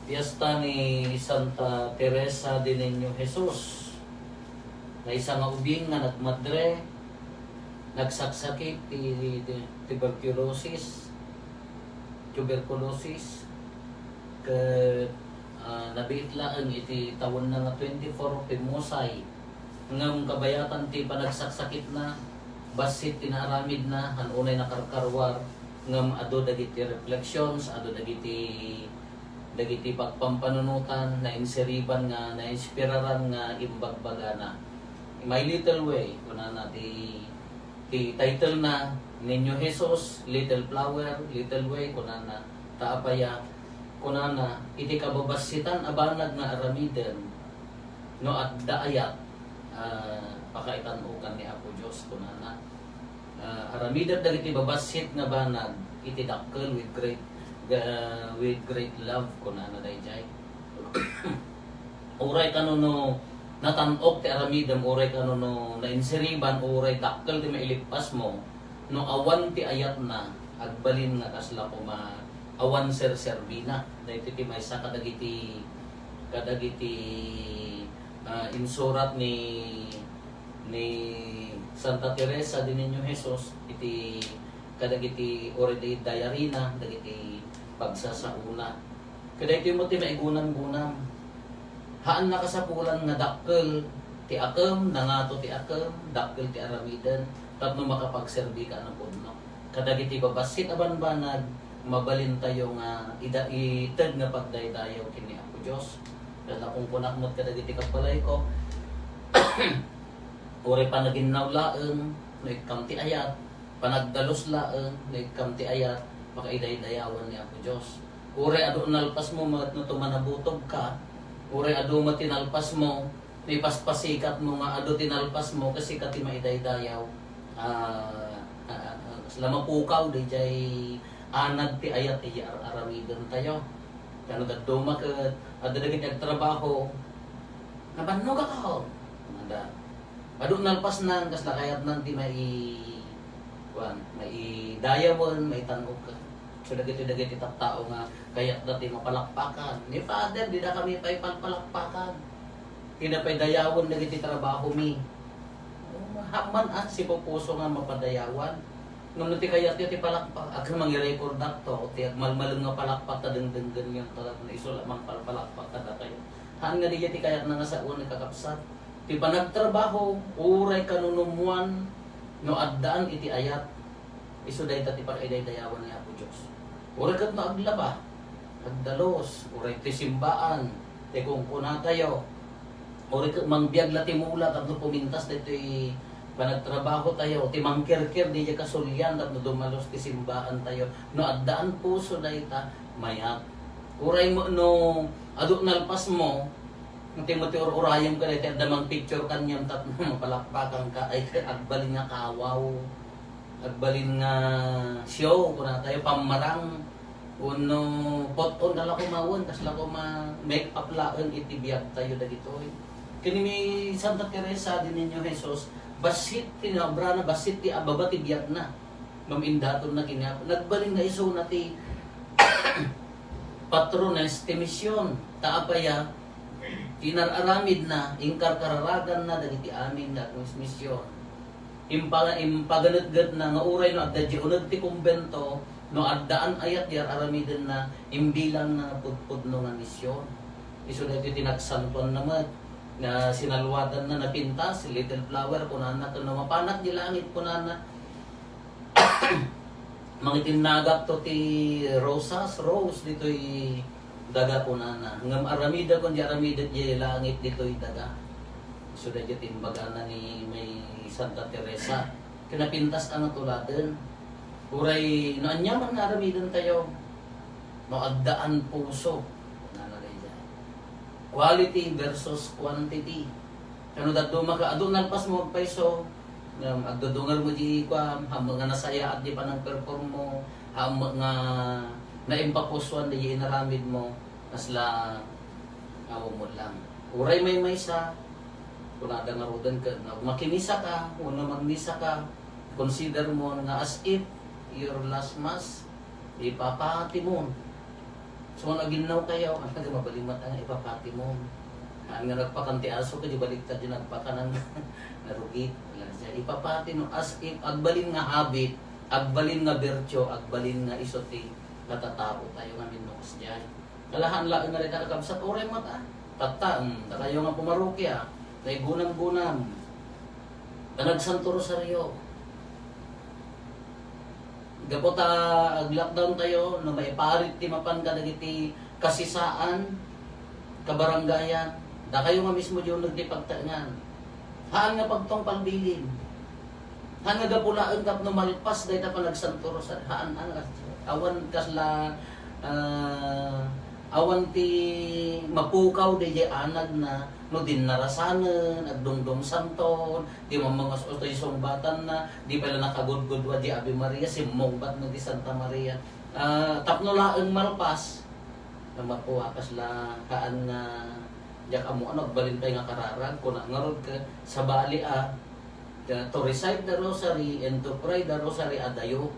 Piyesta ni Santa Teresa de Niño Jesus. Na isa nga ubing nga nagmadre, nagsaksakit ti tuberculosis, nabiit lang iti tawon na nga 24 pimusay. Ngam kabayatan ti panagsaksakit na, basit tinaramid na, hanunay nakarkarwar, ngam ado dagiti reflections, ado dagiti pagpampanunutan na inseriban nga na inspiraran nga imbagbagana. My Little Way kunana ti title na Niño Jesus, Little Flower, Little Way kunana taapaya kunana iti kababasitan abanag nga aramiden no at daayat pakaitan-ukan ni Apo Dios kunana aramiden dagiti babasit nga banag iti dakkel with great love kunana dayjay. Uray kanono natanok ti aramidem, uray kanono nainseriban, uray dakkel ti mailipas mo no awan ti ayat na agbalin nga kasla kuma awan ser-serbina dayto ti maysa kadagiti insurat ni Santa Teresa de Niño Jesus iti kadagiti orday diary na dagiti pagsasauna. Kadagiti mo ti maigunan-gunam. Haan na kasapulan nga dakkel ti akem, nangato ti akem, dakkel ti aramiden, tapno makapagserbi ka na punno. Kadagiti babasit abanbanag, mabalin tayo nga ited nga pagdaydayaw kini Apo Dios. Kaya kung punakmot kadagiti kapalay ko, uri panaginnaw laeng, naikam ti ayat, panagdalos laeng, naikam ti ayat, pakaiday-dayawan ni Apo Dios. Uri ado nalpas mo no tumanabutog ka, uri ado matinalpas mo, may paspasikat mo nga ado tinalpas mo kasi kati maiday-dayaw. Selama pukaw di jay anad ti ayat ti aramiden tayo. Kano gaduma ka ado dagiti agtrabaho. Nabanno ka ka. Ada. Ado nalpas nang kasla kayat nang ti mai dayawon, may tanong ka. So dagiti tao nga kaya dati mapalakpakan. Ni Father, di na kami pa'y palpalakpakan. Kinapay dayawon dagiti trabaho mi. Haman si pupuso nga mapadayawan. Nung nati kaya ti palakpak, ag mangi-record na to, ti malmalong nga palakpak ta dengdenggen yung talat na iso lamang palpalakpak ta kayo. Haan nga di ti kaya na nga sa unang kakapsat. Ti panagtrabaho, uray kanunumuan, no addaan iti ayat, iso dahi tati pag-iday-dayawan ni Apo Diyos. Uray kat na aglaba, agdalos, uray ti simbaan, ti kungkuna tayo, uray kat mangbiag la ti mula, tapno pumintas dito panagtrabaho tayo, ti mangkirkir di kasulyan, tapno dumalos ti simbaan tayo, no addaan puso dahi ta, mayat. Uray mo, no adu nalpas mo, Timothy or urayam ka dito, damang picture kanyang tatlo mapalakpakan ka, ay agbalin nga kawaw, agbalin nga show, kung na tayo pamarang, uno pot-on na lang kumawon, tas lang make up laon itibiyag tayo na dito. Kini may Santa Teresa din Niño Jesus, basit tinabra na, basit ti ababa tibiyag na, mamindaton na kinap, nagbalin nga iso na ti patrones, ti misyon, taapaya, tinararamid na, ingkarkararagan na dagiti amin na misyon. Impaganagad na nga uray no adda unag ti kumbento no addaan ayat yar aramiden na imbilang na pudpudno nga misyon. Isu dito tinagsanton naman na sinalwadan na napintas, Little Flower kunana to no mapanak di langit kunana. Mga tinagap to ti rosas, rose dito'y daga kunana. Ngam aramida kun di aramida di langit dito'y daga. Sudah jud timbagana ni may Santa Teresa. Kinapintas ang tuladen. Uray no anyaman nga aramidan tayo. No addaan puso. Kunana dayjay. Quality versus quantity. Kano dadto maka adun nalpas mo paiso. Ngam agdudungal mo di kwa hamo nga nasaya at di pa nang perform mo. Hamo nga naimpapuswan di inaramid mo nasla awo mo lang. Uray may sa kunada nga rudan ka na makinisa ka, uno magmisa ka, consider mo nga as if your last mass ipapahati mo. So naginaw kayo, ang mabalimat ang ipapati mo. Ang nga nagpakanti aso ka, di baliktad yung nagpakanan narugi. Ipapati mo as if agbalin nga habit, agbalin nga virtue, agbalin nga isote, katatao tayo nga minukos diyan. Kalahan lang nga rin nakakabsat oray mata. Tata, kayo nga pumarukya, kay gunam-gunam. Kanag Santo Rosario. Gapot ag-lockdown tayo, no maiparit ti mapan ka dagiti kasisaan, kabaranggayan. Da kayo nga mismo diyon nagtipagtangan. Haan nga pagtong pagbilin. Haan nga gapulaan kap no malpas dahil ta pa nagsanto Rosario. Haan ang awan kasla awan ti mapukaw di anag na no din narasanan, agdungdong santon, di mamangas otoy songbatan na, di pala nakagudgudwa di Ave Maria, simongbat no di Santa Maria. Tapno laeng malpas, na mapuwakas la kaan nga diyak amo ano balintay nga kararag kuna ngarod ka sa bali to recite the rosary and to pray the rosary adayo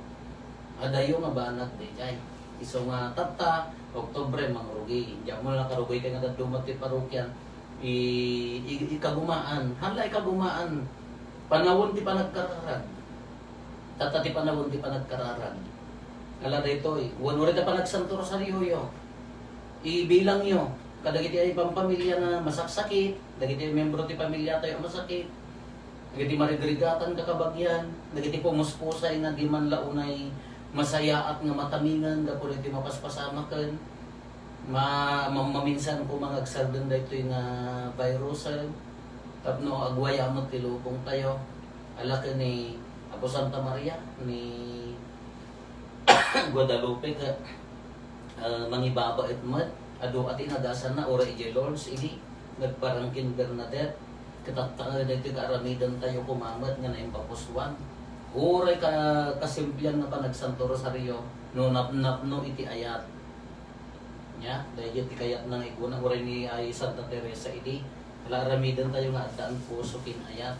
nga banat di jay iso nga tata Oktubre mangrugi diyan mo na karugoy kay nga dumat ti parokyan ikagumaan hala ikagumaan panawon ti panagkararag tata ti panawon ti panagkararag ala dayto wano rin ta panagsanto rosaryo yo ibilang yo kadagiti ay pampamilya na masaksakit, dagiti ay membro ti pamilya tayo masakit, dagiti marigrigatan kakabagyan, dagiti pumuspusay na di man launay masaya at nga matamingan, dapol iti mapaspasama ken, maminsan po mga agsardan dito yung virus, tapno agwaya mo tilupong tayo, ala ka ni Apo Santa Maria, ni Guadalupe ka, mangibaba at mat, ado at inadasan na ora ije Lords ini nagparangkin Bernadette katatanga dito karamidan tayo kumamat nga na impapuswan oray ka kasimplihan na pa nagsanto Rosario no napnap no iti ayat nya dahil iti kayat nang iguna oray ni ay Santa Teresa iti laramidan tayo nga adaan puso kin ayat